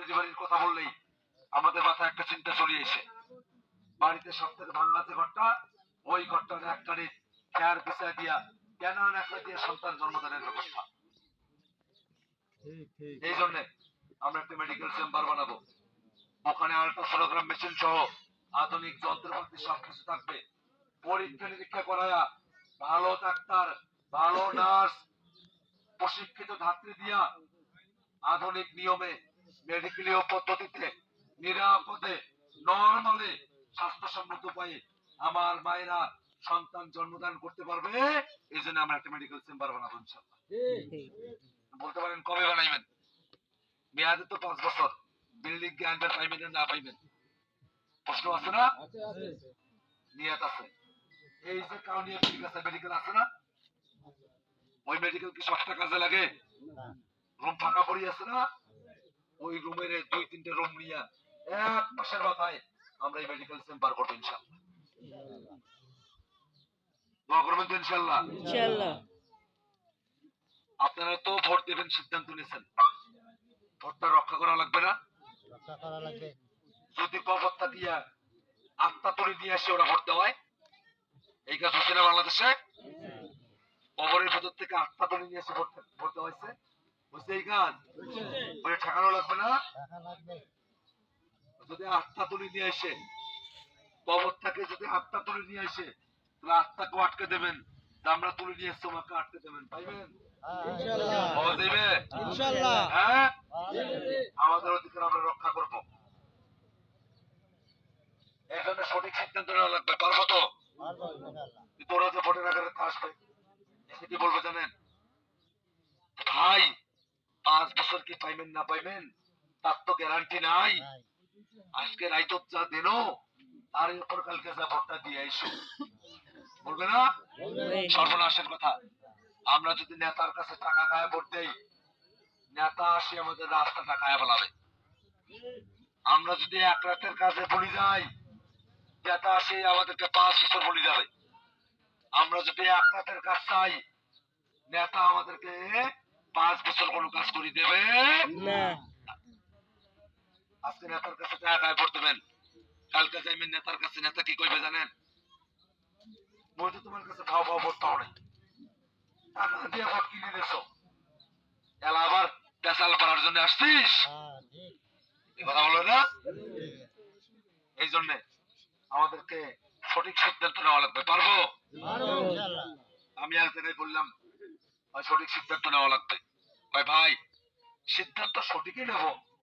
ডেলিভারির কথা বললেই আমাদের মাথায় একটা চিন্তা চলে এসে, বাড়িতে সব থেকে ভাঙা যে ঘরটা, ওই ঘরটার এক গাড়ি খেয়ার পিছায় দিয়া কেন একটা দিয়ে সন্তান জন্মদানের ব্যবস্থা। এই জন্য আমরা একটা মেডিকেল চেম্বার বানাবো, ওখানে আল্ট্রাসোনোগ্রাম মেশিন সহ আধুনিক যন্ত্রপাতি সবকিছু থাকবে। পরীক্ষা নিরীক্ষা করায়া ভালো ডাক্তার, ভালো নার্স, প্রশিক্ষিত ধাত্রী দিয়া আধুনিক নিয়মে মেডিকেলীয় পদ্ধতিতে নিরাপদে নরমালে স্বাস্থ্যসম্মত উপায়ে আমার মায়েরা সন্তান জন্মদান করতে পারবে। এই জন্য আমরা একটা মেডিকেল চেম্বার বানাবো ইনশাআল্লাহ। বলতে পারেন কবে বানাইবেন? মেয়াদে তো 5 বছর, বিল্ডিং কি আনবেন পাইবেন না পাইবেন, প্রশ্ন আছে না? নিয়ত আছে। এই যে কাউনিয়া মেডিকেল আছে না, ওই মেডিকেল কি সবটা কাজে লাগে? রুম ফাঁকা পড়ি আছে না, ওই রুমের 2-3টে রুম নিয়ে 1 মাসের মাথায় আমরা এই মেডিকেল চেম্বার করবো ইনশাআল্লাহ। দোয়া করবেন তো ইনশাআল্লাহ? ইনশাআল্লাহ। আপনারা তো ভোট দেবেন সিদ্ধান্ত নিয়েছেন, ভোটটা রক্ষা করা লাগবে না? রক্ষা করা লাগবে। যদি কবরটা দিয়া আত্মা তরি দিয়ে আসে ওরা ভোট দেওয়ায়, এই কাজ হচ্ছে না বাংলাদেশে? কবরের ভেতর থেকে আত্মা তরি নিয়ে এসে ভোট দেওয়া হয়েছে, বুঝতে এই কাজ ওই ঠেকানো লাগবে না? টাকা লাগবে। যদি আত্মা তুলে নিয়ে আসে, কবর থেকে যদি আত্মা তুলে নিয়ে আসে, তাহলে আত্মাকে আটকে দেবেন, আমরা তুলে নিয়ে এসছি তোমাকে আটকে দেবেন, পাইবেন? ইনশাআল্লাহ। পাওয়া যাবে ইনশাআল্লাহ। হ্যাঁ, আমাদের অধিকার আমরা রক্ষা করবো। এই জন্য সঠিক সিদ্ধান্ত নেওয়া লাগবে। পারবো তো? পারবো ইনশাআল্লাহ। কিন্তু ওরা যে ভোটের আগে আসবে, এসে কি বলবে জানেন? ভাই 5 বছর কি পাইবেন না পাইবেন তার তো গ্যারান্টি নাই, আজকে রাইত যা দেন আর এরপর কালকে যা ভোটটা দিয়ে আইসো, বলবে না? সর্বনাশের কথা। আমরা যদি নেতার কাছে টাকা খায় ভোট দেই, নেতা আসে আমাদের রাস্তাটা খায় ফেলাবে। আমরা যদি এক রাতের কাজে বলি যাই, নেতা আসে আমাদেরকে 5 বছর বলি যাবে। আমরা যদি এক রাতের কাজ চাই, নেতা আমাদেরকে 5 বছর কোনো কাজ করে দেবে না। আজকে নেতার কাছে টাকা খায় ভোট দেবেন, কালকে যাইবেন নেতার কাছে, নেতা কি কইবে জানেন? মই তো তোমার কাছে ভাও ভাও ভোট পাও নাই, টাকা দিয়ে ভোট কিনে নিয়েছো, এলা আবার পেশাল করার জন্য আসছিস, ঠিক। এই কথা বলবে না? এই জন্য আমাদেরকে সঠিক সিদ্ধান্ত নেওয়া লাগবে। পারবো? পারবো ইনশাআল্লাহ। আমি এক জায়গায় বললাম সঠিক সিদ্ধান্ত নেওয়া লাগবে। ভাই সিদ্ধান্ত সঠিকই নেবো,